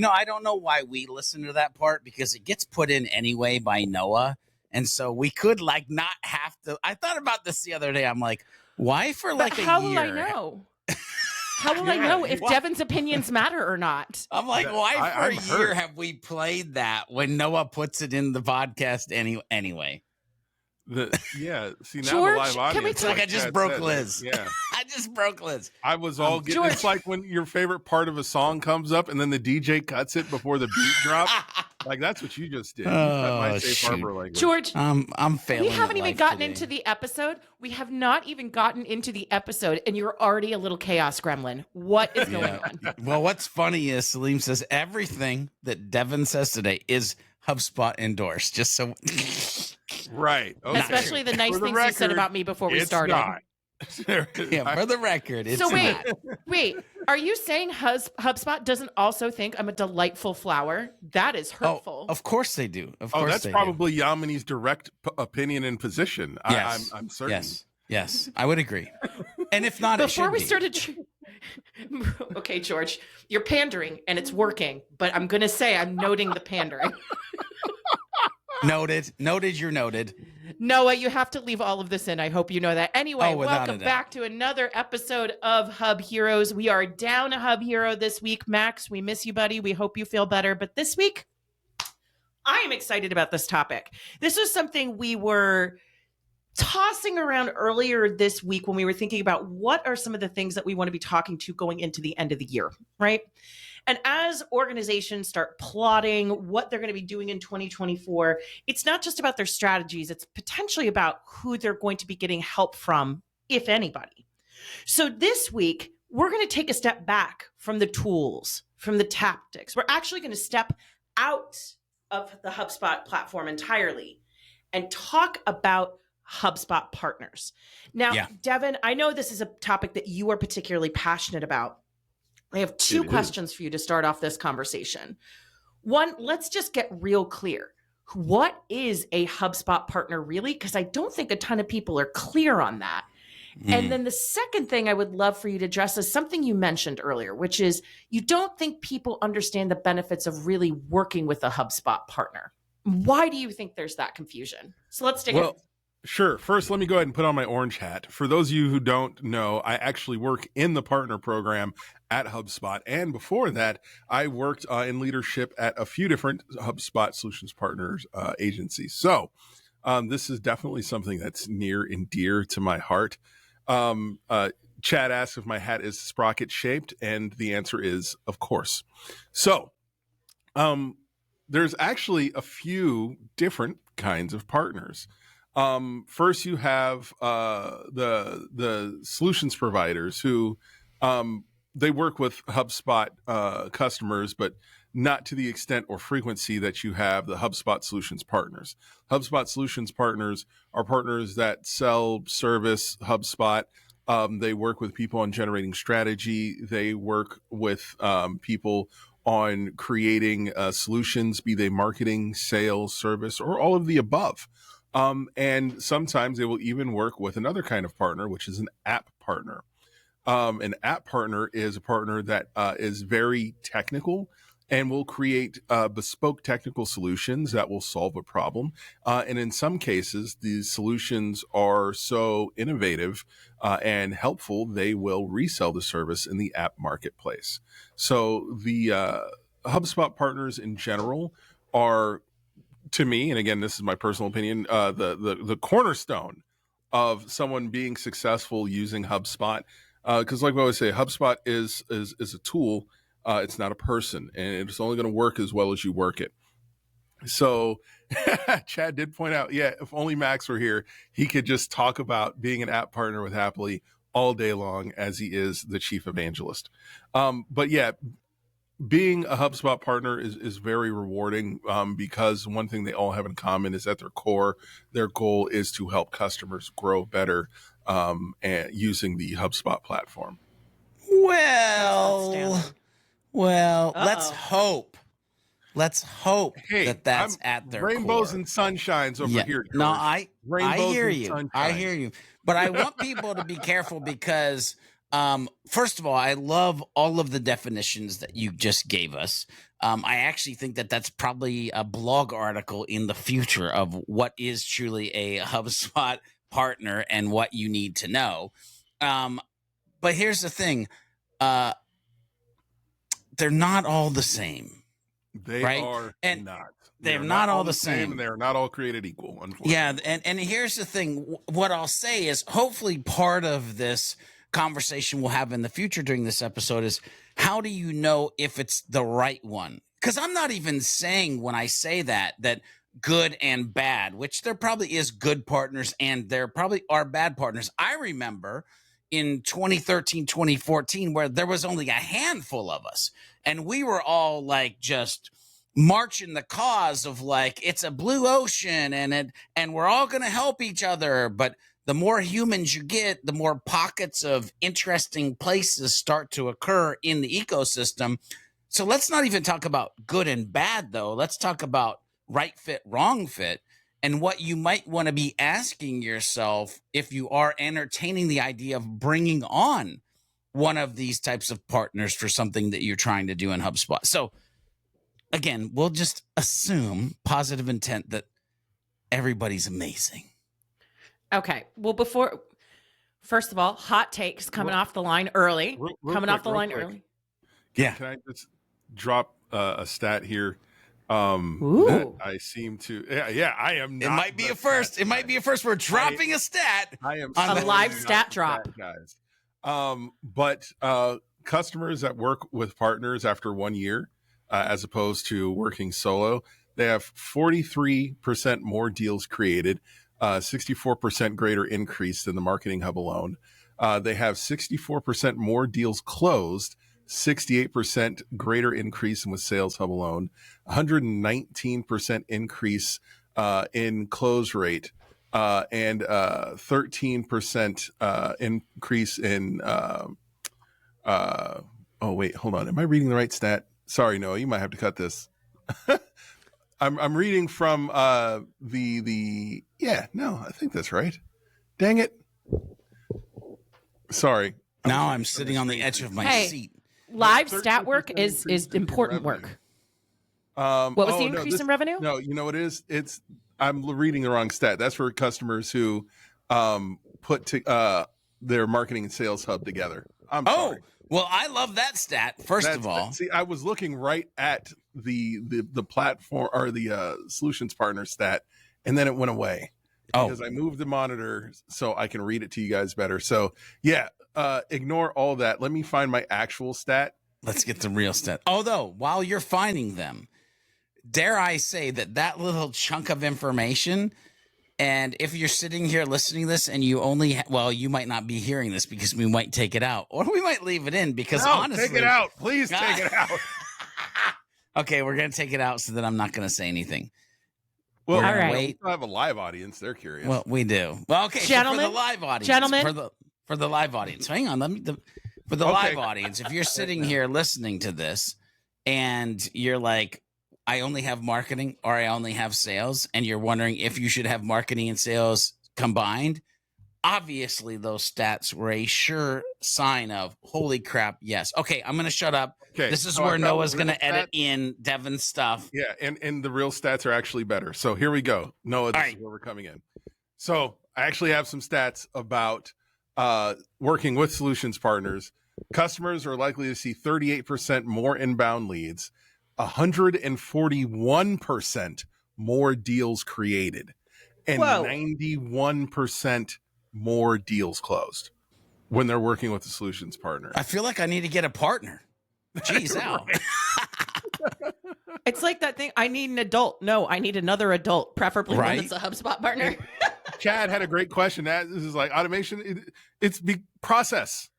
I don't know why we listen to that part because it gets put in anyway by Noah. And so we could not have to. I thought about this the other day. I'm like, why for But a year? How will I know? How will I know if Devin's opinions matter or not? I'm like, why for a year have we played that when Noah puts it in the podcast anyway? See, now George, the live audience. It's like I just broke Liz. Yeah. I just broke Liz. I was all getting. It's like when your favorite part of a song comes up and then the DJ cuts it before the beat drops. Like that's what you just did. You cut my safe harbor language. George, I'm failing. We haven't even gotten into the episode. We have not even gotten into the episode, and you're already a little chaos gremlin. What is going on? Well, what's funny is Salim says everything that Devin says today is HubSpot endorsed. Just so. Right. Okay. Especially the nice things you said about me before we started. Not. Yeah, for the record, it's so not. wait, are you saying HubSpot doesn't also think I'm a delightful flower? That is hurtful. Oh, of course they do. Of course that's probably Yamini's direct opinion and position. Yes. I'm certain. Yes, I would agree. And if not, before we started. Okay, George, you're pandering and it's working, but I'm going to say I'm noting the pandering. Noted. You're noted. Noah, you have to leave all of this in. I hope you know that. Anyway, welcome back to another episode of Hub Heroes. We are down a Hub Hero this week. Max, we miss you, buddy. We hope you feel better. But this week, I am excited about this topic. This was something we were tossing around earlier this week when we were thinking about what are some of the things that we want to be talking to going into the end of the year, right? And as organizations start plotting what they're going to be doing in 2024, it's not just about their strategies, it's potentially about who they're going to be getting help from, if anybody. So this week, we're going to take a step back from the tools, from the tactics. We're actually going to step out of the HubSpot platform entirely and talk about HubSpot partners. Now, Devin, I know this is a topic that you are particularly passionate about. I have two questions for you to start off this conversation. One, let's just get real clear. What is a HubSpot partner really? Because I don't think a ton of people are clear on that. And then the second thing I would love for you to address is something you mentioned earlier, which is you don't think people understand the benefits of really working with a HubSpot partner. Why do you think there's that confusion? So let's dig in. Sure. First, let me go ahead and put on my orange hat. For those of you who don't know, I actually work in the partner program at HubSpot. And before that, I worked in leadership at a few different HubSpot solutions partners agencies. So this is definitely something that's near and dear to my heart. Chad asked if my hat is sprocket shaped, and the answer is, of course. So there's actually a few different kinds of partners. First, you have the solutions providers who they work with HubSpot customers, but not to the extent or frequency that you have the HubSpot solutions partners. HubSpot solutions partners are partners that sell service HubSpot. They work with people on generating strategy. They work with people on creating solutions, be they marketing, sales, service, or all of the above. And sometimes they will even work with another kind of partner, which is an app partner. An app partner is a partner that is very technical and will create bespoke technical solutions that will solve a problem. And in some cases, these solutions are so innovative and helpful, they will resell the service in the app marketplace. So the HubSpot partners in general are, to me, and again, this is my personal opinion, the cornerstone of someone being successful using HubSpot. Because like we always say, HubSpot is a tool. It's not a person, and it's only going to work as well as you work it. So Chad did point out, if only Max were here, he could just talk about being an app partner with Happily all day long, as he is the chief evangelist. But being a HubSpot partner is very rewarding because one thing they all have in common is at their core, their goal is to help customers grow better and using the HubSpot platform. Well, let's hope. Let's hope that's at their rainbows core. And sunshines over here. George. No, I hear you. Sunshines. I hear you. But I want people to be careful because First of all, I love all of the definitions that you just gave us. I actually think that that's probably a blog article in the future of what is truly a HubSpot partner and what you need to know. But here's the thing. They're not all the same. They right? are and not. They're not all the same. same. They're not all created equal, unfortunately. Yeah, and here's the thing. What I'll say is hopefully part of this conversation we'll have in the future during this episode is how do you know if it's the right one? Because I'm not even saying when I say that good and bad, which there probably is good partners and there probably are bad partners. I remember in 2013, 2014, where there was only a handful of us and we were all like just marching the cause of like it's a blue ocean and we're all going to help each other. But the more humans you get, the more pockets of interesting places start to occur in the ecosystem. So let's not even talk about good and bad, though. Let's talk about right fit, wrong fit, and what you might want to be asking yourself if you are entertaining the idea of bringing on one of these types of partners for something that you're trying to do in HubSpot. So again, we'll just assume positive intent that everybody's amazing. Okay. Well, first of all, hot takes coming off the line early. Yeah. Can I just drop a stat here? Ooh. That I seem to. Yeah, I am. Not it might be a first. It might be a first. We're dropping a stat. I am on a live stat drop, guys. But customers that work with partners after 1 year, as opposed to working solo, they have 43% more deals created, 64% greater increase than the Marketing Hub alone. They have 64% more deals closed, 68% greater increase than with Sales Hub alone, 119% increase in close rate, and 13% increase in. Oh wait, hold on. Am I reading the right stat? Sorry, Noah, you might have to cut this. I'm reading from the yeah, no, I think that's right. Dang it. Sorry. Now I'm sitting on the edge of my seat. Live stat work is important work. What was the increase in revenue? No, you know what it is? I'm reading the wrong stat. That's for customers who put their Marketing and Sales Hub together. I'm sorry. Well, I love that stat. First of all, see, I was looking right at the platform or the solutions partner stat, and then it went away because I moved the monitor so I can read it to you guys better. So yeah, ignore all that. Let me find my actual stat. Let's get the real stat. Although, while you're finding them, dare I say that little chunk of information. And if you're sitting here listening to this and you only, you might not be hearing this because we might take it out or we might leave it in because honestly. Take it out. Please take it out. Okay, we're going to take it out so that I'm not going to say anything. Well, all right. We have a live audience. They're curious. Well, we do. Well, okay. Gentlemen, so for the live audience. Gentlemen. For the live audience. Hang on. For the live audience, if you're sitting here listening to this and you're like, I only have marketing or I only have sales, and you're wondering if you should have marketing and sales combined, obviously those stats were a sure sign of holy crap, yes. Okay, I'm going to shut up. Okay, this is where Noah's going to edit in Devin's stuff. Yeah, and the real stats are actually better. So here we go. Noah, this is where we're coming in. So I actually have some stats about working with solutions partners. Customers are likely to see 38% more inbound leads, 141% more deals created, and 91% more deals closed when they're working with a solutions partner. I feel like I need to get a partner. Jeez, out. It's like that thing. I need an adult. No, I need another adult, preferably one that's a HubSpot partner. Chad had a great question. This is like automation. It's process.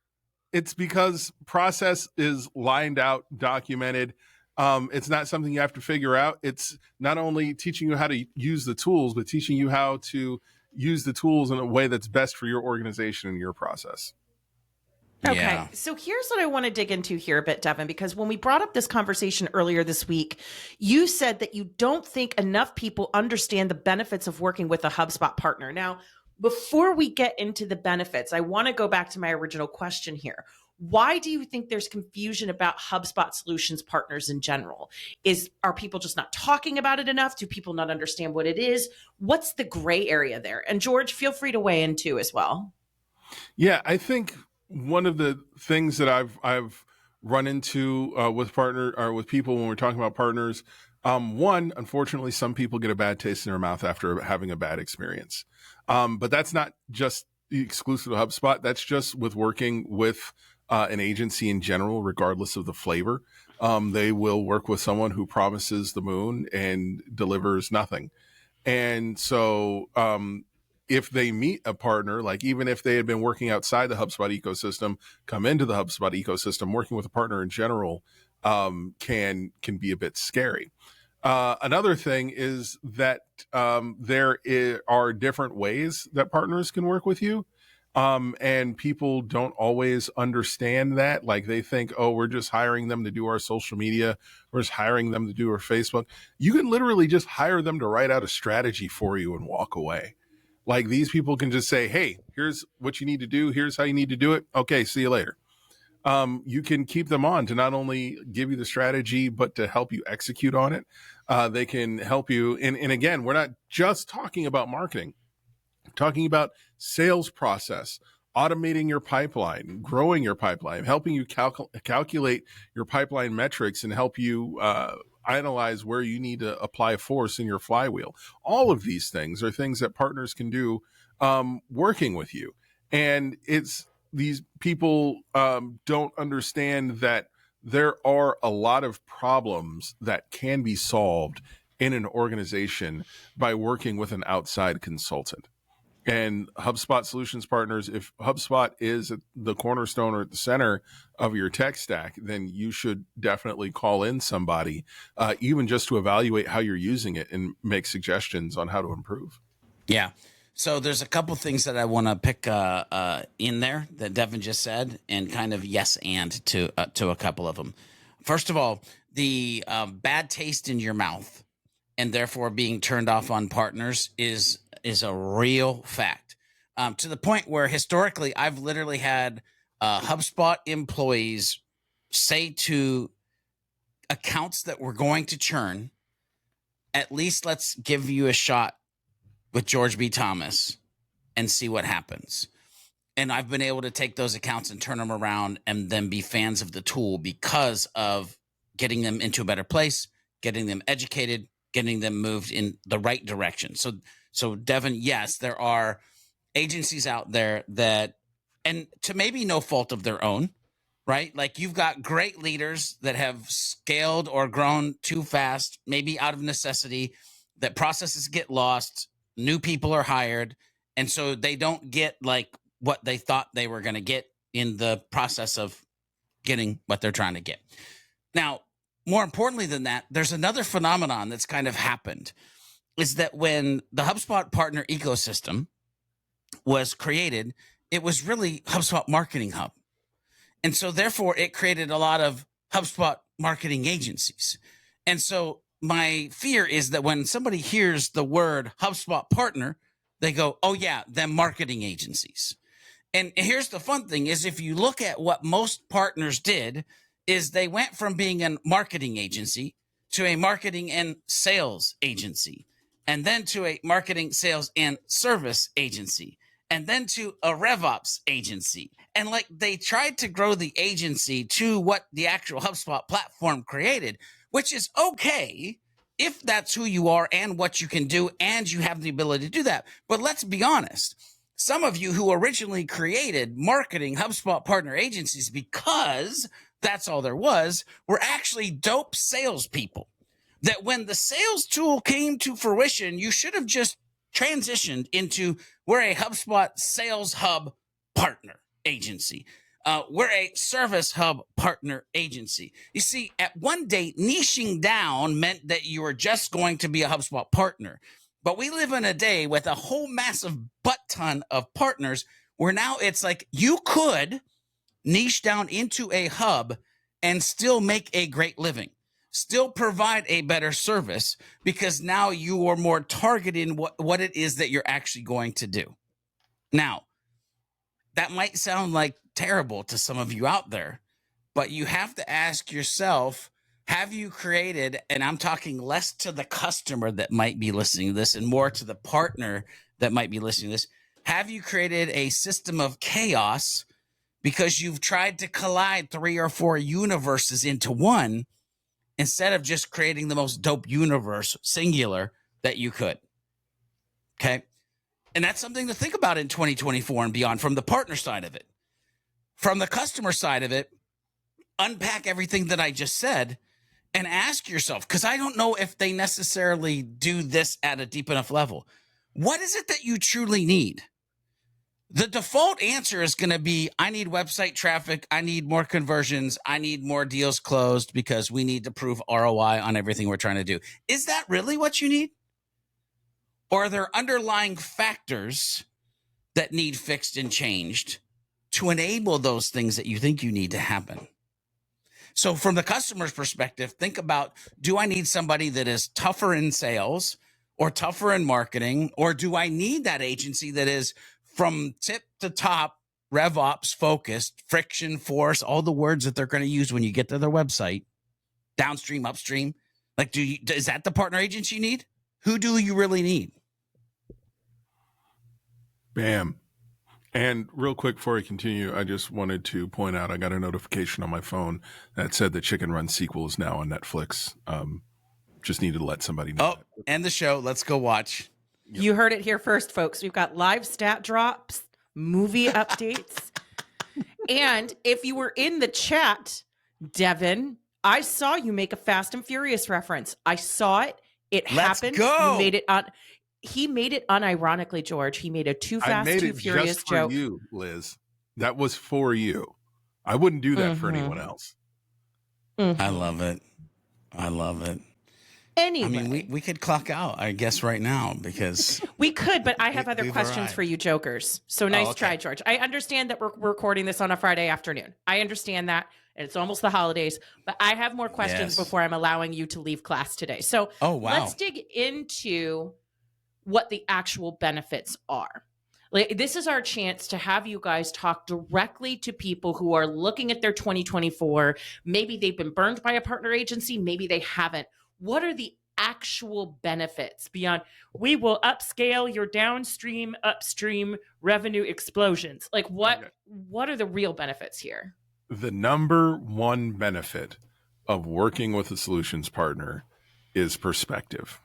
It's because process is lined out, documented. It's not something you have to figure out. It's not only teaching you how to use the tools, but teaching you how to use the tools in a way that's best for your organization and your process. Okay. Yeah. So here's what I want to dig into here a bit, Devin, because when we brought up this conversation earlier this week, you said that you don't think enough people understand the benefits of working with a HubSpot partner. Now, Before we get into the benefits, I want to go back to my original question here. Why do you think there's confusion about HubSpot solutions partners in general? Are people just not talking about it enough? Do people not understand what it is? What's the gray area there? And George, feel free to weigh in too as well. Yeah, I think one of the things that I've run into with people when we're talking about partners, one, unfortunately, some people get a bad taste in their mouth after having a bad experience. But that's not just exclusive to HubSpot. That's just with working with an agency in general, regardless of the flavor. They will work with someone who promises the moon and delivers nothing. And so if they meet a partner, like even if they had been working outside the HubSpot ecosystem, come into the HubSpot ecosystem, working with a partner in general can be a bit scary. Another thing is that there are different ways that partners can work with you. And people don't always understand that. Like they think, oh, we're just hiring them to do our social media. We're just hiring them to do our Facebook. You can literally just hire them to write out a strategy for you and walk away. Like these people can just say, hey, here's what you need to do. Here's how you need to do it. Okay, see you later. You can keep them on to not only give you the strategy, but to help you execute on it. They can help you. And again, we're not just talking about marketing. Talking about sales process, automating your pipeline, growing your pipeline, helping you calculate your pipeline metrics and help you analyze where you need to apply force in your flywheel. All of these things are things that partners can do working with you. And it's these people don't understand that there are a lot of problems that can be solved in an organization by working with an outside consultant. And HubSpot Solutions Partners, if HubSpot is the cornerstone or at the center of your tech stack, then you should definitely call in somebody, even just to evaluate how you're using it and make suggestions on how to improve. Yeah. So there's a couple things that I want to pick in there that Devin just said, and kind of yes and to a couple of them. First of all, the bad taste in your mouth and therefore being turned off on partners is a real fact, to the point where historically I've literally had HubSpot employees say to accounts that we're going to churn, at least let's give you a shot with George B. Thomas and see what happens. And I've been able to take those accounts and turn them around and then be fans of the tool because of getting them into a better place, getting them educated, getting them moved in the right direction. So Devin, yes, there are agencies out there that, and to maybe no fault of their own, right? Like you've got great leaders that have scaled or grown too fast, maybe out of necessity, that processes get lost, new people are hired, and so they don't get like what they thought they were going to get in the process of getting what they're trying to get. Now, more importantly than that, there's another phenomenon that's kind of happened. Is that when the HubSpot partner ecosystem was created, it was really HubSpot Marketing Hub. And so therefore it created a lot of HubSpot marketing agencies. And so my fear is that when somebody hears the word HubSpot partner, they go, oh yeah, them marketing agencies. And here's the fun thing is if you look at what most partners did is they went from being a marketing agency to a marketing and sales agency, and then to a marketing, sales, and service agency, and then to a RevOps agency. And like they tried to grow the agency to what the actual HubSpot platform created, which is okay if that's who you are and what you can do, and you have the ability to do that. But let's be honest. Some of you who originally created marketing HubSpot partner agencies because that's all there was, were actually dope salespeople. That when the sales tool came to fruition, you should have just transitioned into we're a HubSpot Sales Hub partner agency. We're a Service Hub partner agency. You see, at one date, niching down meant that you were just going to be a HubSpot partner. But we live in a day with a whole massive butt ton of partners where now it's like you could niche down into a hub and still make a great living. Still provide a better service because now you are more targeted in what it is that you're actually going to do. Now, that might sound like terrible to some of you out there, but you have to ask yourself, have you created, and I'm talking less to the customer that might be listening to this and more to the partner that might be listening to this, have you created a system of chaos because you've tried to collide 3 or 4 universes into one instead of just creating the most dope universe, singular, that you could? Okay. And that's something to think about in 2024 and beyond from the partner side of it. From the customer side of it, unpack everything that I just said and ask yourself, because I don't know if they necessarily do this at a deep enough level. What is it that you truly need? The default answer is going to be, I need website traffic. I need more conversions. I need more deals closed because we need to prove ROI on everything we're trying to do. Is that really what you need? Or are there underlying factors that need fixed and changed to enable those things that you think you need to happen? So from the customer's perspective, think about, do I need somebody that is tougher in sales or tougher in marketing? Or do I need that agency that is from tip to top, RevOps focused, friction, force, all the words that they're going to use when you get to their website, downstream, upstream? Like, is that the partner agency you need? Who do you really need? Bam. And real quick before I continue, I just wanted to point out, I got a notification on my phone that said the Chicken Run sequel is now on Netflix. Just needed to let somebody know. Oh, end the show. Let's go watch. Yep. You heard it here first, folks. We've got live stat drops, movie updates. And if you were in the chat, Devin, I saw you make a Fast and Furious reference. I saw it. It happened. Go. You made it on. He made it unironically, George. He made a Too Fast, Too Furious just joke. For you, Liz. That was for you. I wouldn't do that for anyone else. I love it. I love it. Anyway. I mean, we could clock out, I guess, right now because we could, but I have other questions for you jokers. So nice try, George. I understand that we're recording this on a Friday afternoon. I understand that. And it's almost the holidays, but I have more questions before I'm allowing you to leave class today. So let's dig into what the actual benefits are. Like, this is our chance to have you guys talk directly to people who are looking at their 2024. Maybe they've been burned by a partner agency. Maybe they haven't. What are the actual benefits beyond, we will upscale your downstream, upstream revenue explosions? Like, what are the real benefits here? The number one benefit of working with a solutions partner is perspective.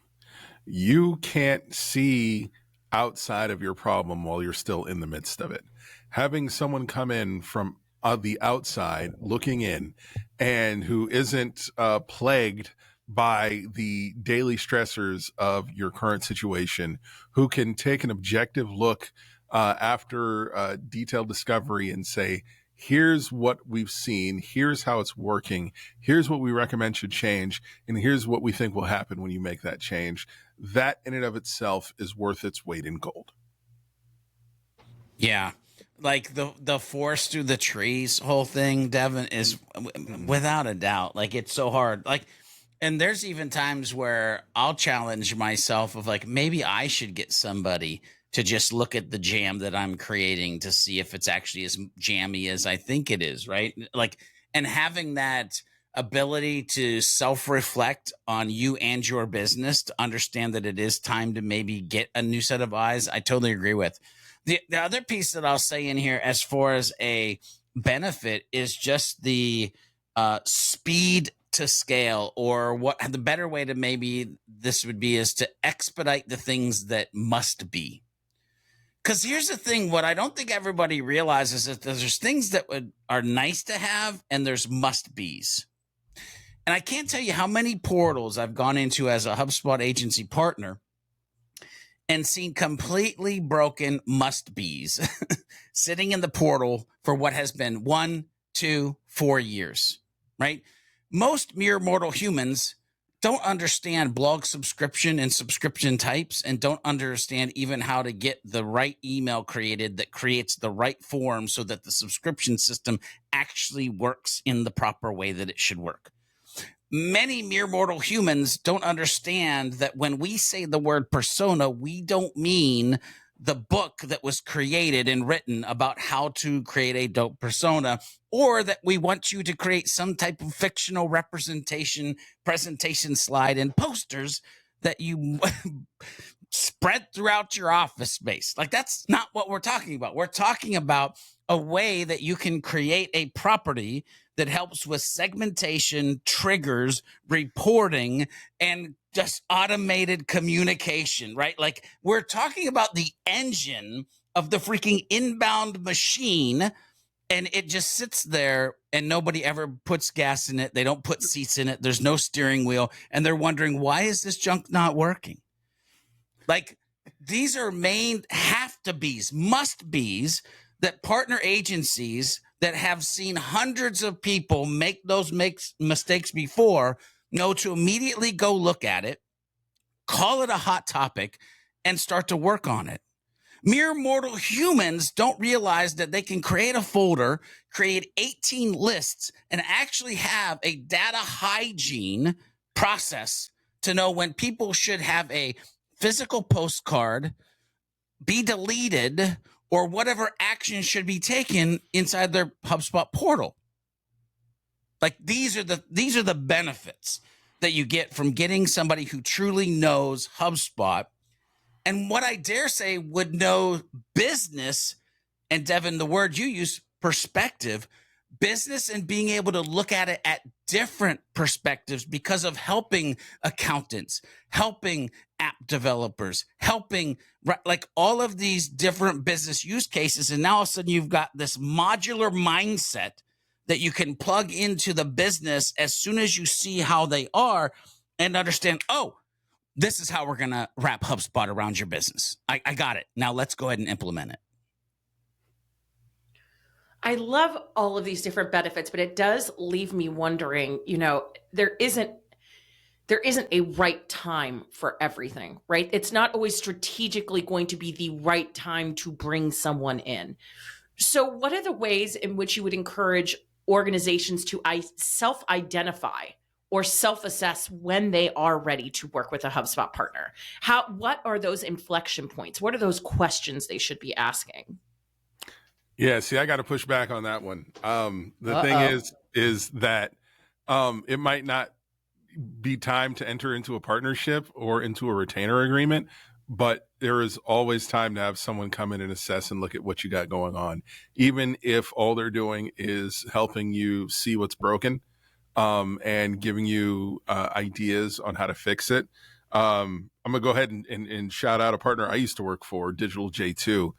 You can't see outside of your problem while you're still in the midst of it. Having someone come in from the outside looking in and who isn't plagued by the daily stressors of your current situation, who can take an objective look after detailed discovery and say, here's what we've seen, here's how it's working, here's what we recommend should change, and here's what we think will happen when you make that change. That in and of itself is worth its weight in gold. Yeah. Like the forest through the trees whole thing, Devin, is without a doubt. Like, it's so hard. Like, and there's even times where I'll challenge myself of like, maybe I should get somebody to just look at the jam that I'm creating to see if it's actually as jammy as I think it is, right? Like, and having that ability to self-reflect on you and your business to understand that it is time to maybe get a new set of eyes, I totally agree with. The other piece that I'll say in here as far as a benefit is just the speed to scale, or what the better way to maybe this would be is to expedite the things that must be. Because here's the thing, what I don't think everybody realizes is that there's things that are nice to have and there's must be's. And I can't tell you how many portals I've gone into as a HubSpot agency partner and seen completely broken must be's sitting in the portal for what has been 1, 2, 4 years, right? Most mere mortal humans don't understand blog subscription and subscription types, and don't understand even how to get the right email created that creates the right form so that the subscription system actually works in the proper way that it should work. Many mere mortal humans don't understand that when we say the word persona, we don't mean the book that was created and written about how to create a dope persona, or that we want you to create some type of fictional presentation slide and posters that you spread throughout your office space. Like, that's not what we're talking about. We're talking about a way that you can create a property that helps with segmentation, triggers, reporting, and just automated communication, right? Like, we're talking about the engine of the freaking inbound machine, and it just sits there and nobody ever puts gas in it. They don't put seats in it. There's no steering wheel. And they're wondering, why is this junk not working? Like, these are main have-to-be's, must-be's that partner agencies that have seen hundreds of people make those mistakes before know to immediately go look at it, call it a hot topic, and start to work on it. Mere mortal humans don't realize that they can create a folder, create 18 lists, and actually have a data hygiene process to know when people should have a physical postcard, be deleted, or whatever action should be taken inside their HubSpot portal. Like, these are the benefits that you get from getting somebody who truly knows HubSpot, and what I dare say would know business, and Devin, the word you use, perspective, business, and being able to look at it at different perspectives because of helping accountants, helping app developers, helping like all of these different business use cases. And now all of a sudden you've got this modular mindset that you can plug into the business as soon as you see how they are and understand, oh, this is how we're going to wrap HubSpot around your business. I got it. Now let's go ahead and implement it. I love all of these different benefits, but it does leave me wondering, there isn't a right time for everything, right? It's not always strategically going to be the right time to bring someone in. So what are the ways in which you would encourage organizations to self-identify or self-assess when they are ready to work with a HubSpot partner? What are those inflection points? What are those questions they should be asking? Yeah, see, I got to push back on that one. The thing is that it might not be time to enter into a partnership or into a retainer agreement, but there is always time to have someone come in and assess and look at what you got going on, even if all they're doing is helping you see what's broken and giving you ideas on how to fix it. I'm going to go ahead and shout out a partner I used to work for, Digital J2.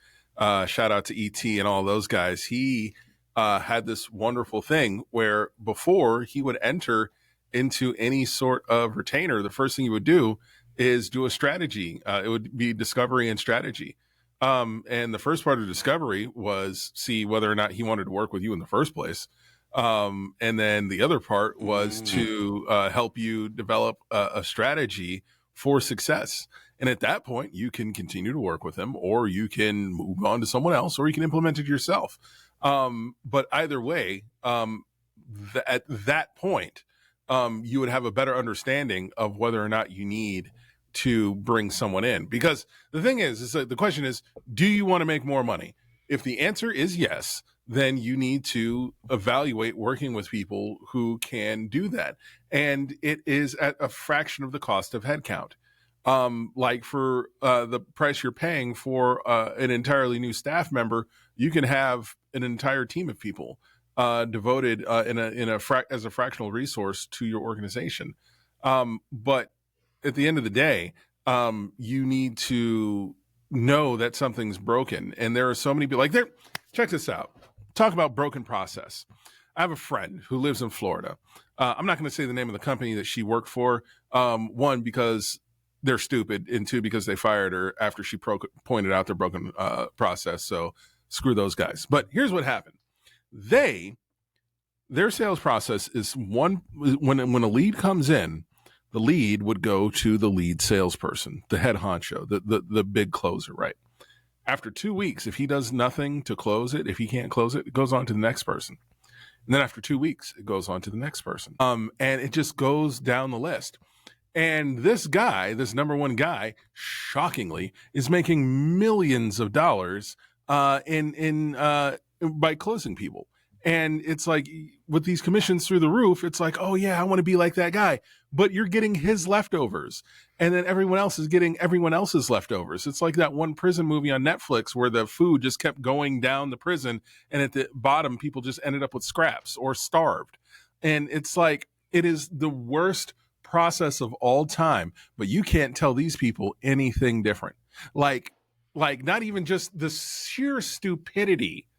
Shout out to ET and all those guys. He had this wonderful thing where before he would enter into any sort of retainer, the first thing he would do is do a strategy. It would be discovery and strategy. And the first part of discovery was see whether or not he wanted to work with you in the first place. And then the other part was to help you develop a strategy for success. And at that point, you can continue to work with them, or you can move on to someone else, or you can implement it yourself. But either way, at that point, you would have a better understanding of whether or not you need to bring someone in. Because the thing is the question is, do you want to make more money? If the answer is yes, then you need to evaluate working with people who can do that. And it is at a fraction of the cost of headcount. Like for the price you're paying for an entirely new staff member, you can have an entire team of people devoted as a fractional resource to your organization. But at the end of the day, you need to know that something's broken. And there are so many people check this out. Talk about broken process. I have a friend who lives in Florida. I'm not going to say the name of the company that she worked for. One, because they're stupid, and two, because they fired her after she pointed out their broken process. So screw those guys. But here's what happened. Their sales process is when a lead comes in, the lead would go to the lead salesperson, the head honcho, the big closer, right? After 2 weeks, if he does nothing to close it, if he can't close it, it goes on to the next person. And then after 2 weeks, it goes on to the next person. And it just goes down the list. And this guy, this number one guy, shockingly, is making millions of dollars by closing people. And it's like with these commissions through the roof, it's like, oh yeah, I want to be like that guy. But you're getting his leftovers. And then everyone else is getting everyone else's leftovers. It's like that one prison movie on Netflix where the food just kept going down the prison. And at the bottom, people just ended up with scraps or starved. And it's like, it is the worst process of all time. But you can't tell these people anything different. Like not even just the sheer stupidity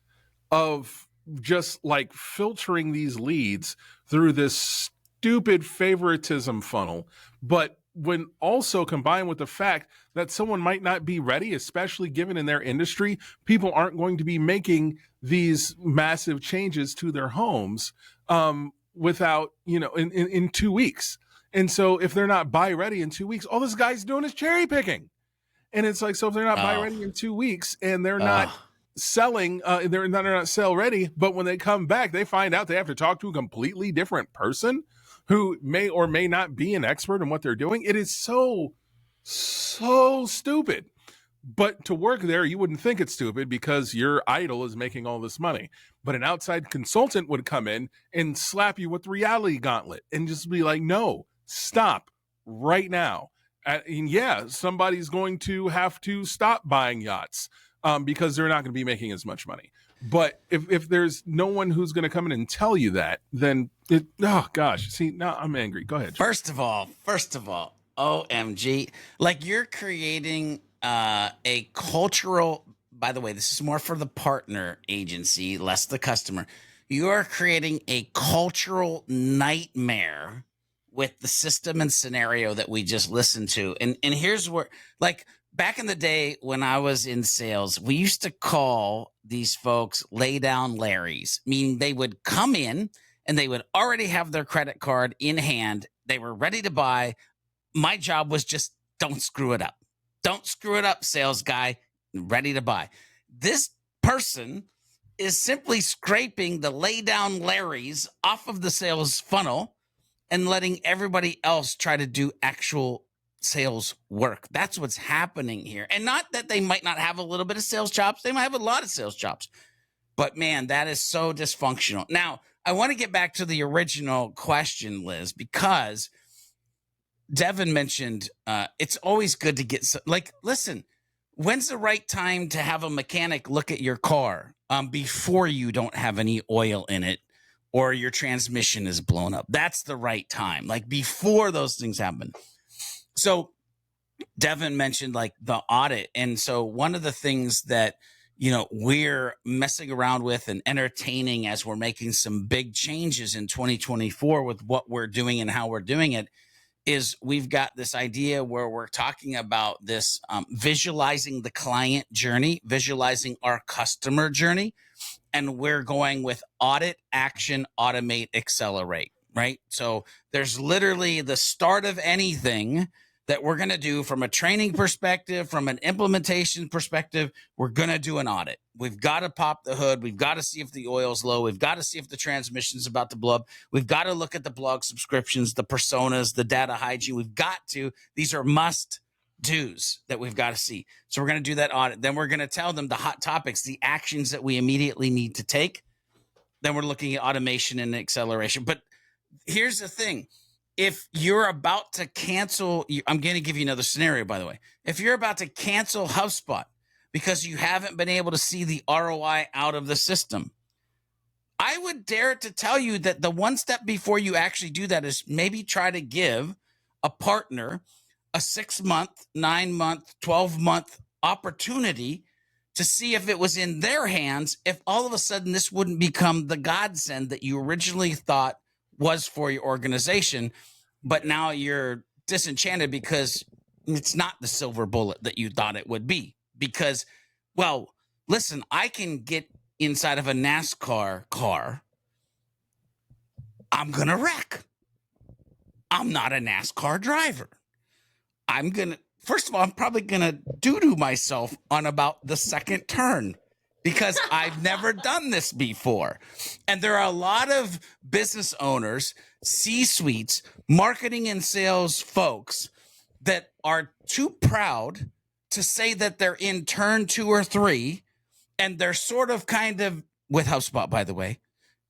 of just like filtering these leads through this stupid favoritism funnel, but when also combined with the fact that someone might not be ready, especially given in their industry, people aren't going to be making these massive changes to their homes without, in 2 weeks. And so if they're not buy ready in 2 weeks, all this guy's doing is cherry picking. And it's like, so if they're not buy ready in 2 weeks and they're not selling, they're not sell ready, but when they come back, they find out they have to talk to a completely different person who may or may not be an expert in what they're doing. It is so stupid. But to work there, you wouldn't think it's stupid because your idol is making all this money. But an outside consultant would come in and slap you with the reality gauntlet and just be like, no, stop right now. And yeah, somebody's going to have to stop buying yachts because they're not going to be making as much money. But if there's no one who's going to come in and tell you that, then oh gosh, see, now I'm angry. Go ahead. First of all, OMG, like you're creating a cultural, by the way, this is more for the partner agency, less the customer. You are creating a cultural nightmare with the system and scenario that we just listened to. And here's where, like, back in the day when I was in sales, we used to call these folks lay down Larrys, meaning they would come in and they would already have their credit card in hand. They were ready to buy. My job was just don't screw it up. Don't screw it up, sales guy, ready to buy. This person is simply scraping the lay down Larrys off of the sales funnel and letting everybody else try to do actual sales work. That's what's happening here. And not that they might not have a little bit of sales chops. They might have a lot of sales chops. But man, that is so dysfunctional. Now, I want to get back to the original question, Liz, because Devin mentioned it's always good to get listen, when's the right time to have a mechanic look at your car before you don't have any oil in it or your transmission is blown up? That's the right time, like before those things happen. So Devin mentioned like the audit. And so one of the things that, we're messing around with and entertaining as we're making some big changes in 2024 with what we're doing and how we're doing it is we've got this idea where we're talking about this visualizing the client journey, visualizing our customer journey. And we're going with audit, action, automate, accelerate, right? So there's literally the start of anything that we're going to do from a training perspective, from an implementation perspective. We're going to do an audit. We've got to pop the hood. We've got to see if the oil's low. We've got to see if the transmission's about to blow up. We've got to look at the blog subscriptions, the personas, the data hygiene. These are must do's that we've got to see. So we're going to do that audit. Then we're going to tell them the hot topics, the actions that we immediately need to take. Then we're looking at automation and acceleration. But here's the thing. If you're about to cancel, I'm going to give you another scenario, by the way. If you're about to cancel HubSpot because you haven't been able to see the ROI out of the system, I would dare to tell you that the one step before you actually do that is maybe try to give a partner a 6-month, 9-month, 12-month opportunity to see if it was in their hands, if all of a sudden this wouldn't become the godsend that you originally thought was for your organization, but now you're disenchanted because it's not the silver bullet that you thought it would be. Because, well, listen, I can get inside of a NASCAR car. I'm going to wreck. I'm not a NASCAR driver. First of all, I'm probably going to doo-doo myself on about the second turn. because I've never done this before. And there are a lot of business owners, C-suites, marketing and sales folks that are too proud to say that they're in turn 2 or 3, and they're sort of kind of, with HubSpot, by the way,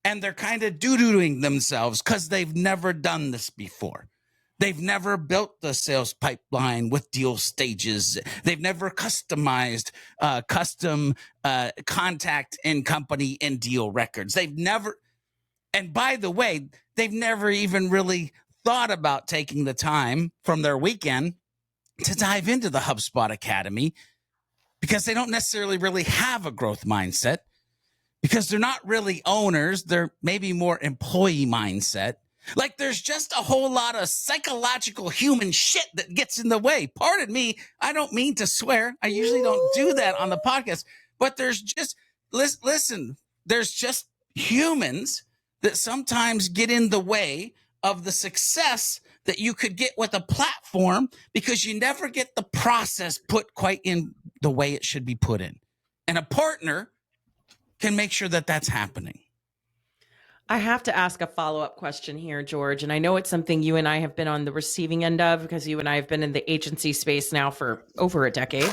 and they're kind of doo-dooing themselves because they've never done this before. They've never built the sales pipeline with deal stages. They've never customized custom contact and company and deal records. They've never, and by the way, they've never even really thought about taking the time from their weekend to dive into the HubSpot Academy, because they don't necessarily really have a growth mindset, because they're not really owners. They're maybe more employee mindset. Like, there's just a whole lot of psychological human shit that gets in the way. Pardon me, I don't mean to swear. I usually don't do that on the podcast. But there's just, listen, there's just humans that sometimes get in the way of the success that you could get with a platform, because you never get the process put quite in the way it should be put in. And a partner can make sure that that's happening. I have to ask a follow-up question here, George, and I know it's something you and I have been on the receiving end of, because you and I have been in the agency space now for over a decade.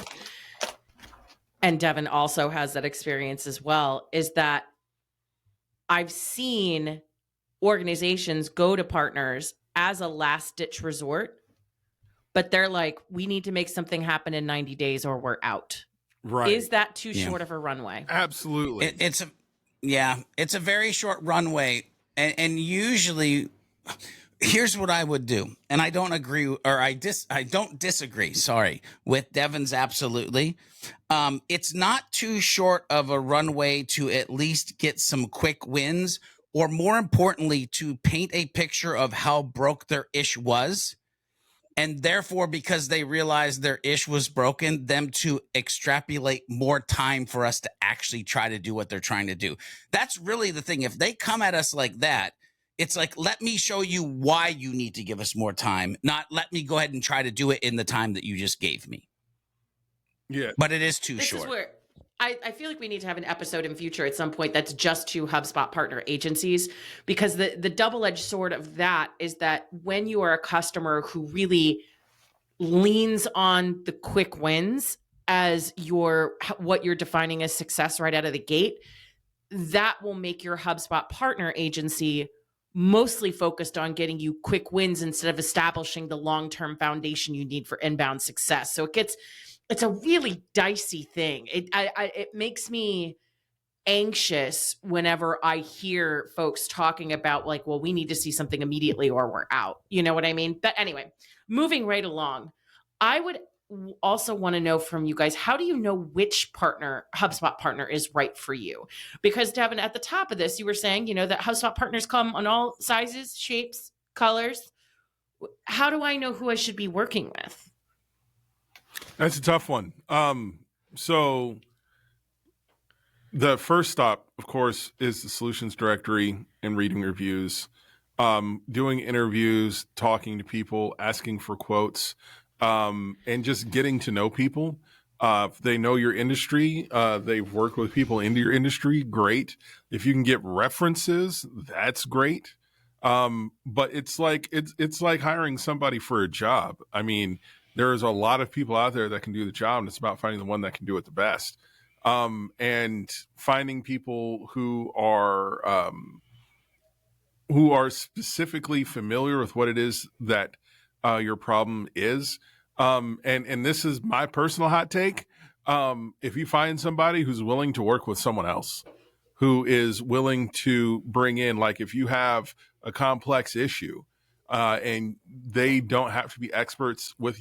And Devin also has that experience as well, is that I've seen organizations go to partners as a last-ditch resort, but they're like, we need to make something happen in 90 days or we're out. Right. Is that too short of a runway? Absolutely. It's a very short runway. And usually, here's what I would do. And I don't agree, or I don't disagree, with Devin's absolutely. It's not too short of a runway to at least get some quick wins, or more importantly, to paint a picture of how broke their ish was. And therefore, because they realized their ish was broken, them to extrapolate more time for us to actually try to do what they're trying to do. That's really the thing. If they come at us like that, it's like, let me show you why you need to give us more time, not let me go ahead and try to do it in the time that you just gave me. Yeah. But it is too This short. is where I feel like we need to have an episode in future at some point that's just to HubSpot partner agencies, because the double-edged sword of that is that when you are a customer who really leans on the quick wins as what you're defining as success right out of the gate, that will make your HubSpot partner agency mostly focused on getting you quick wins instead of establishing the long-term foundation you need for inbound success. So it's a really dicey thing. It makes me anxious whenever I hear folks talking about like, well, we need to see something immediately or we're out. You know what I mean? But anyway, moving right along, I would also want to know from you guys, how do you know which HubSpot partner is right for you? Because Devin, at the top of this, you were saying, that HubSpot partners come on all sizes, shapes, colors. How do I know who I should be working with? That's a tough one. So the first stop, of course, is the solutions directory and reading reviews, doing interviews, talking to people, asking for quotes, and just getting to know people. If they know your industry, they've worked with people into your industry, great. If you can get references, that's great. But it's like hiring somebody for a job. I mean, there's a lot of people out there that can do the job, and it's about finding the one that can do it the best. And finding people who are specifically familiar with what it is that your problem is. And this is my personal hot take. If you find somebody who's willing to work with someone else, who is willing to bring in, like if you have a complex issue, and they don't have to be experts with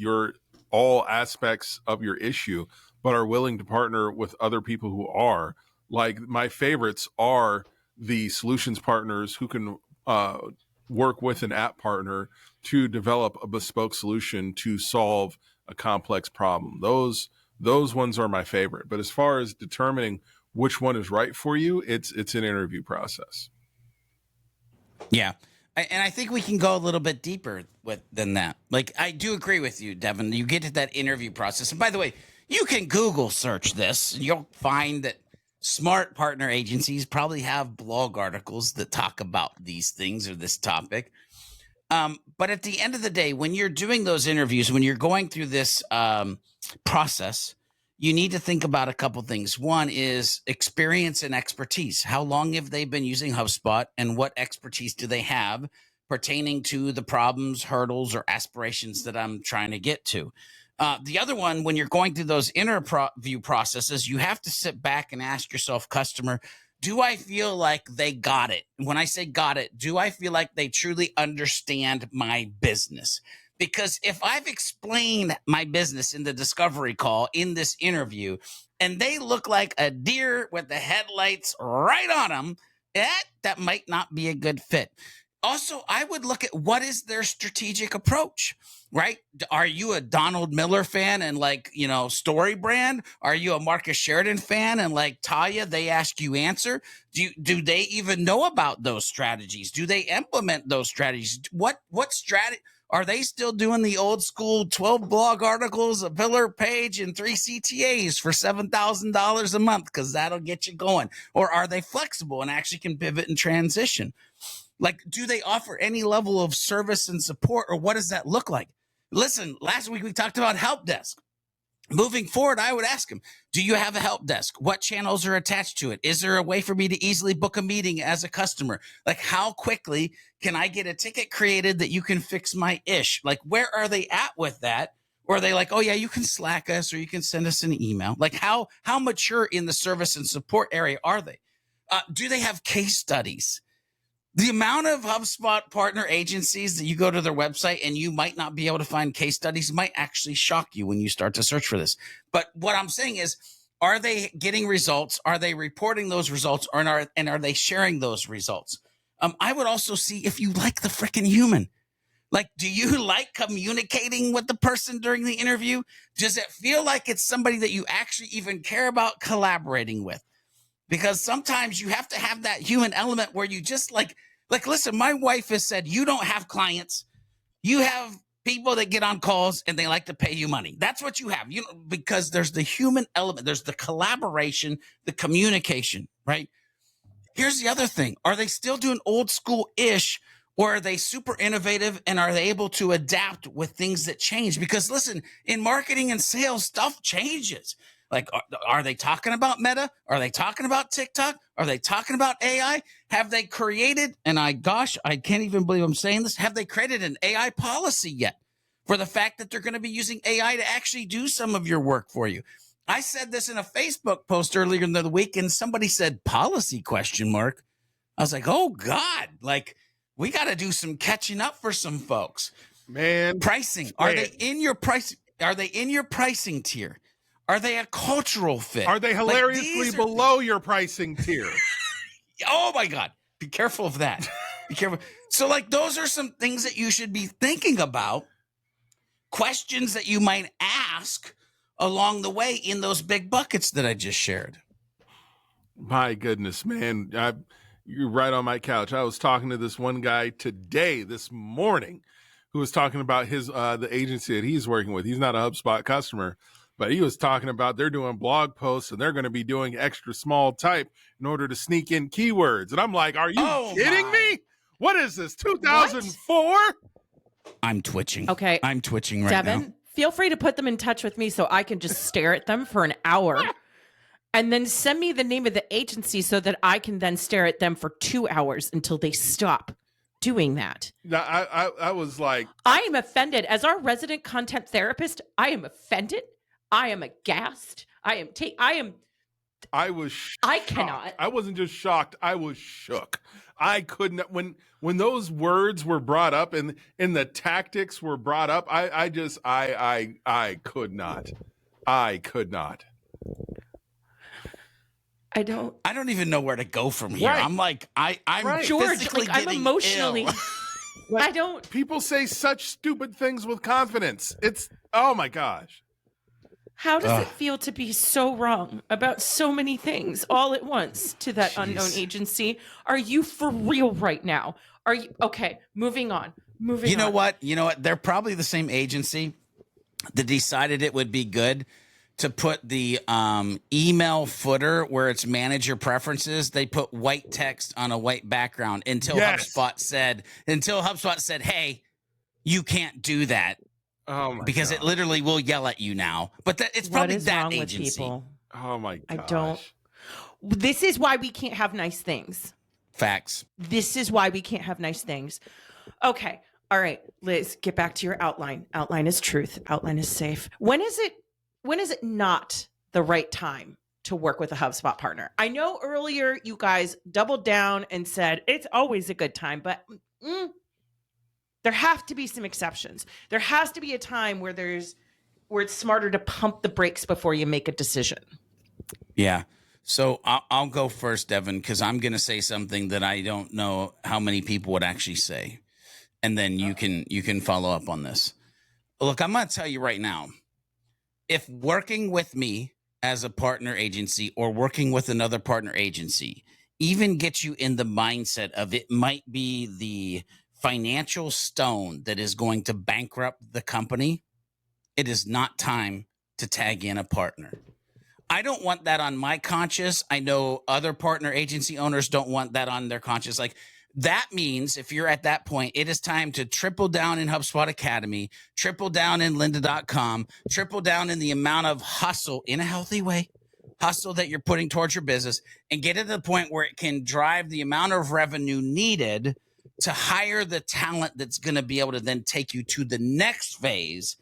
all aspects of your issue, but are willing to partner with other people who are. Like, my favorites are the solutions partners who can work with an app partner to develop a bespoke solution to solve a complex problem. Those ones are my favorite. But as far as determining which one is right for you, it's an interview process. Yeah. And I think we can go a little bit deeper than that. Like, I do agree with you, Devin. You get to that interview process. And by the way, you can Google search this, and you'll find that Smart partner agencies probably have blog articles that talk about these things or this topic. But at the end of the day, when you're doing those interviews, when you're going through this process, you need to think about a couple things. One is experience and expertise. How long have they been using HubSpot, and what expertise do they have pertaining to the problems, hurdles, or aspirations that I'm trying to get to? The other one, when you're going through those interview processes, you have to sit back and ask yourself, customer, do I feel like they got it? When I say got it, do I feel like they truly understand my business? Because if I've explained my business in the discovery call, in this interview, and they look like a deer with the headlights right on them, that might not be a good fit. Also, I would look at what is their strategic approach, right? Are you a Donald Miller fan and Story Brand? Are you a Marcus Sheridan fan and Talia, they ask you answer? Do they even know about those strategies? Do they implement those strategies? What strategy? Are they still doing the old school 12 blog articles, a pillar page, and 3 CTAs for $7,000 a month? Because that'll get you going. Or are they flexible and actually can pivot and transition? Do they offer any level of service and support, or what does that look like? Listen, last week we talked about help desk. Moving forward, I would ask them, do you have a help desk? What channels are attached to it? Is there a way for me to easily book a meeting as a customer? How quickly can I get a ticket created that you can fix my ish? Where are they at with that? Or are they oh yeah, you can Slack us or you can send us an email? How mature in the service and support area are they? Do they have case studies? The amount of HubSpot partner agencies that you go to their website and you might not be able to find case studies might actually shock you when you start to search for this. But what I'm saying is, are they getting results? Are they reporting those results? Or are they sharing those results? I would also see if you like the freaking human. Do you like communicating with the person during the interview? Does it feel like it's somebody that you actually even care about collaborating with? Because sometimes you have to have that human element where you just listen, my wife has said, you don't have clients. You have people that get on calls and they like to pay you money. That's what you have, because there's the human element. There's the collaboration, the communication, right? Here's the other thing. Are they still doing old school-ish, or are they super innovative and are they able to adapt with things that change? Because listen, in marketing and sales, stuff changes. Are they talking about Meta? Are they talking about TikTok? Are they talking about AI? Have they created, and I can't even believe I'm saying this, have they created an AI policy yet for the fact that they're going to be using AI to actually do some of your work for you? I said this in a Facebook post earlier in the week, and somebody said policy ? I was like, oh God, we got to do some catching up for some folks. Man, pricing. Are they in your price? Are they in your pricing tier? Are they a cultural fit? Are they hilariously below your pricing tier? Oh my God. Be careful of that. Be careful. So those are some things that you should be thinking about, questions that you might ask along the way in those big buckets that I just shared. My goodness, man. You're right on my couch. I was talking to this one guy this morning, who was talking about the agency that he's working with. He's not a HubSpot customer, but he was talking about they're doing blog posts and they're going to be doing extra small type in order to sneak in keywords. And I'm like, are you kidding me? What is this, 2004? I'm twitching. Okay. I'm twitching right now. Devin, feel free to put them in touch with me so I can just stare at them for an hour. And then send me the name of the agency so that I can then stare at them for 2 hours until they stop doing that. Now, I was like, I am offended. As our resident content therapist, I am offended. I am aghast. I was shocked. I cannot. I wasn't just shocked. I was shook. I couldn't, when those words were brought up and the tactics were brought up, I could not. I could not. I don't even know where to go from here. Right. I'm right. George, I'm emotionally. I don't. People say such stupid things with confidence. Oh my gosh. How does it feel to be so wrong about so many things all at once to that unknown agency? Are you for real right now? Are you okay? Moving on. You know what? They're probably the same agency that decided it would be good to put the email footer where it's manager preferences. They put white text on a white background until HubSpot said, hey, you can't do that. Oh my because gosh. it literally will yell at you now. But it's probably that agency. Oh my gosh. I don't. This is why we can't have nice things. Facts. This is why we can't have nice things. Okay. All right, Liz, get back to your outline. Outline is truth. Outline is safe. When is it not the right time to work with a HubSpot partner? I know earlier you guys doubled down and said it's always a good time, but there have to be some exceptions. There has to be a time where it's smarter to pump the brakes before you make a decision. Yeah. So I'll go first, Devin, because I'm going to say something that I don't know how many people would actually say. And then you can follow up on this. Look, I'm going to tell you right now, if working with me as a partner agency or working with another partner agency even gets you in the mindset of it might be the financial stone that is going to bankrupt the company, it is not time to tag in a partner. I don't want that on my conscience. I know other partner agency owners don't want that on their conscience. Like, that means if you're at that point, it is time to triple down in HubSpot Academy, triple down in lynda.com, triple down in the amount of hustle in a healthy way, hustle that you're putting towards your business, and get it to the point where it can drive the amount of revenue needed to hire the talent that's going to be able to then take you to the next phase,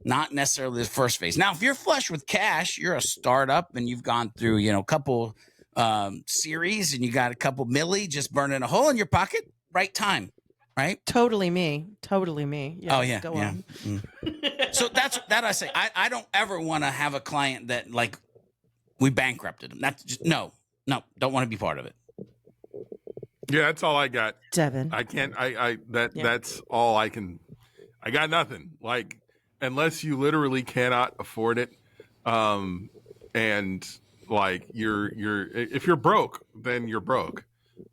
not necessarily the first phase. Now, if you're flush with cash, you're a startup and you've gone through, a couple series and you got a couple milli just burning a hole in your pocket, right time, right? Totally me. Yeah, oh, yeah. On. So that's that I say. I don't ever want to have a client that like we bankrupted them. That's just, no, don't want to be part of it. Yeah, that's all I got. Devin. I can't, that's all I can, I got nothing. Like, unless you literally cannot afford it. And like if you're broke, then you're broke.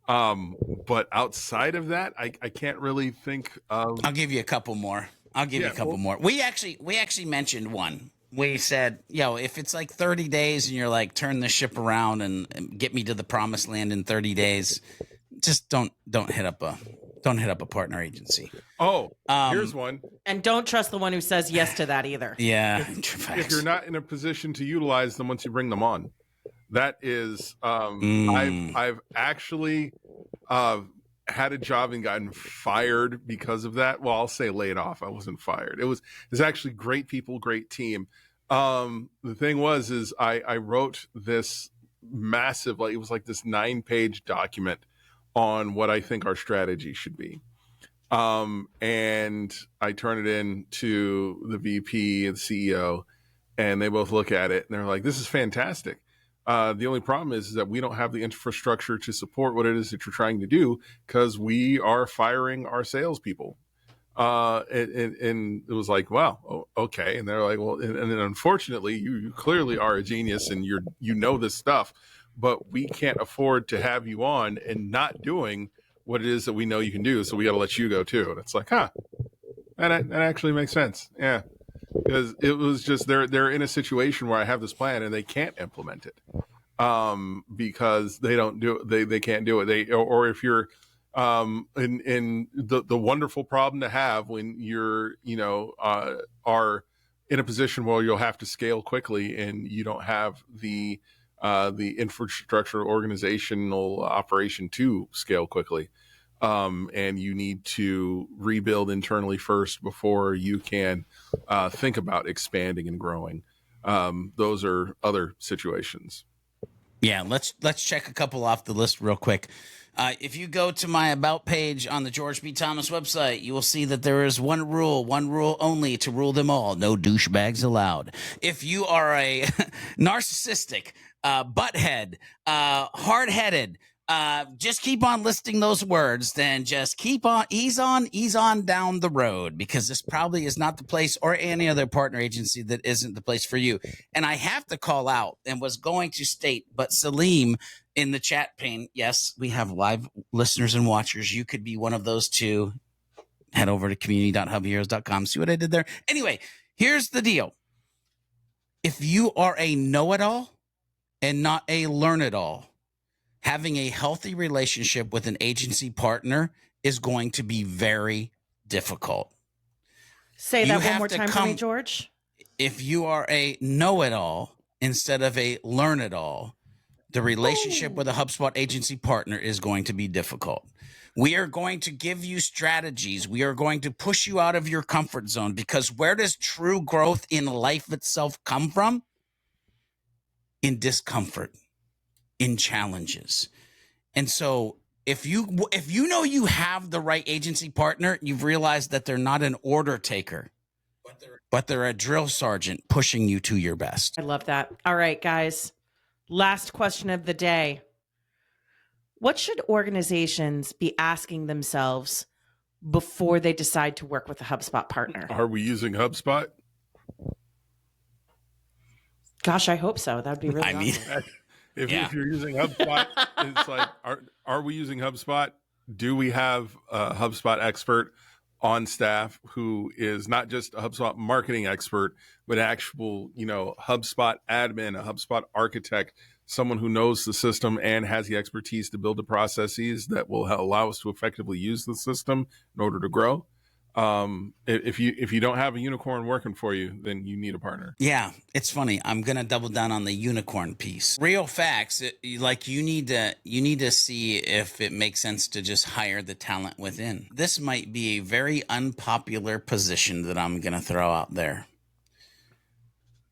But outside of that, I can't really think of. I'll give you a couple more. More. We actually mentioned one. We said, if it's like 30 days and you're like, turn the ship around and get me to the promised land in 30 days, just don't hit up a partner agency. Oh, here's one. And don't trust the one who says yes to that either. Yeah. If you're not in a position to utilize them once you bring them on, that is, I've actually had a job and gotten fired because of that. Well, I'll say laid off. I wasn't fired. It was actually great people, great team. The thing is I wrote this massive, like it was like this 9-page document on what I think our strategy should be. And I turn it in to the VP and the CEO, and they both look at it and they're like, this is fantastic. The only problem is that we don't have the infrastructure to support what it is that you're trying to do because we are firing our salespeople. And it was like, wow, okay. And they're like, well, and then unfortunately, you clearly are a genius and you know this stuff, but we can't afford to have you on and not doing what it is that we know you can do. So we got to let you go too. And it's like, that actually makes sense. Yeah. Because it was just they're in a situation where I have this plan and they can't implement it because they don't do it. They can't do it. Or if you're in the wonderful problem to have when you're are in a position where you'll have to scale quickly and you don't have the infrastructure organizational operation to scale quickly. And you need to rebuild internally first before you can think about expanding and growing. Those are other situations. Yeah, let's check a couple off the list real quick. If you go to my About page on the George B. Thomas website, you will see that there is one rule only to rule them all. No douchebags allowed. If you are a narcissistic, butthead, hard-headed, just keep on listing those words, then just keep on, ease on down the road, because this probably is not the place, or any other partner agency that isn't the place for you. And I have to call out, and was going to state, but Salim in the chat pane, yes, we have live listeners and watchers. You could be one of those too. Head over to community.hubheroes.com. See what I did there? Anyway, here's the deal. If you are a know-it-all and not a learn-it-all, having a healthy relationship with an agency partner is going to be very difficult. Say that one more time for me, George. If you are a know-it-all instead of a learn-it-all, the relationship with a HubSpot agency partner is going to be difficult. We are going to give you strategies. We are going to push you out of your comfort zone, because where does true growth in life itself come from? In discomfort, in challenges. And so if you know you have the right agency partner, you've realized that they're not an order taker, but they're a drill sergeant pushing you to your best. I love that. All right, guys. Last question of the day. What should organizations be asking themselves before they decide to work with a HubSpot partner? Are we using HubSpot? Gosh, I hope so. That would be really awesome. If you're using HubSpot, it's like, are we using HubSpot? Do we have a HubSpot expert on staff who is not just a HubSpot marketing expert, but actual, HubSpot admin, a HubSpot architect, someone who knows the system and has the expertise to build the processes that will allow us to effectively use the system in order to grow? If you don't have a unicorn working for you, then you need a partner. Yeah, it's funny. I'm gonna double down on the unicorn piece. Real facts. You need to see if it makes sense to just hire the talent within. This might be a very unpopular position that I'm gonna throw out there.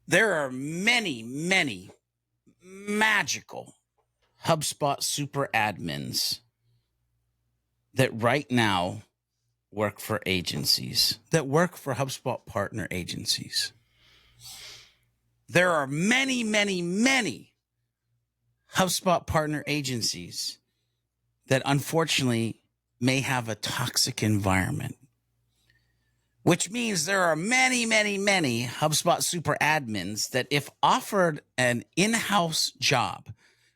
There are many, many magical HubSpot super admins that right now work for agencies, that work for HubSpot partner agencies. There are many, many, many HubSpot partner agencies that unfortunately may have a toxic environment, which means there are many, many, many HubSpot super admins that, if offered an in-house job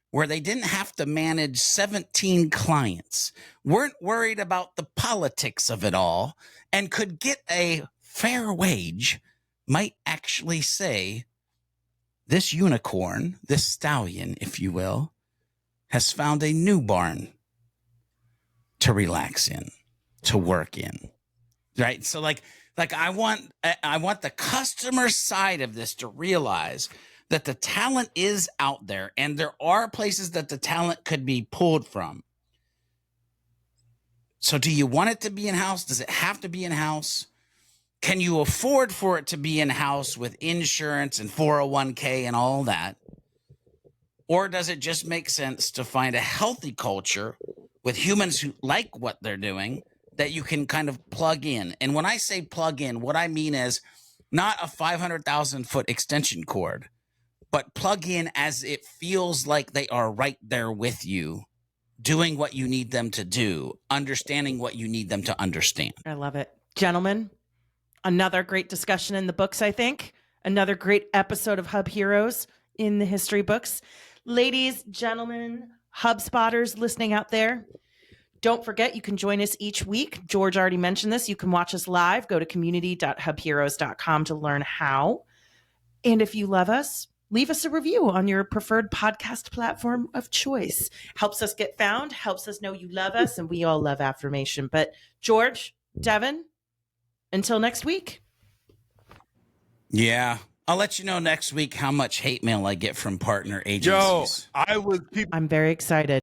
where they didn't have to manage 17 clients, weren't worried about the politics of it all, and could get a fair wage, might actually say, this unicorn, this stallion, if you will, has found a new barn to relax in, to work in, right? So like I want the customer side of this to realize that the talent is out there, and there are places that the talent could be pulled from. So do you want it to be in-house? Does it have to be in-house? Can you afford for it to be in-house with insurance and 401k and all that? Or does it just make sense to find a healthy culture with humans who like what they're doing that you can kind of plug in? And when I say plug in, what I mean is not a 500,000 foot extension cord, but plug in as it feels like they are right there with you, doing what you need them to do, understanding what you need them to understand. I love it. Gentlemen, another great discussion in the books, I think. Another great episode of Hub Heroes in the history books. Ladies, gentlemen, HubSpotters listening out there, don't forget, you can join us each week. George already mentioned this. You can watch us live. Go to community.hubheroes.com to learn how. And if you love us, leave us a review on your preferred podcast platform of choice. Helps us get found, helps us know you love us, and we all love affirmation. But George, Devin, until next week. Yeah. I'll let you know next week how much hate mail I get from partner agencies. Yo, I'm very excited.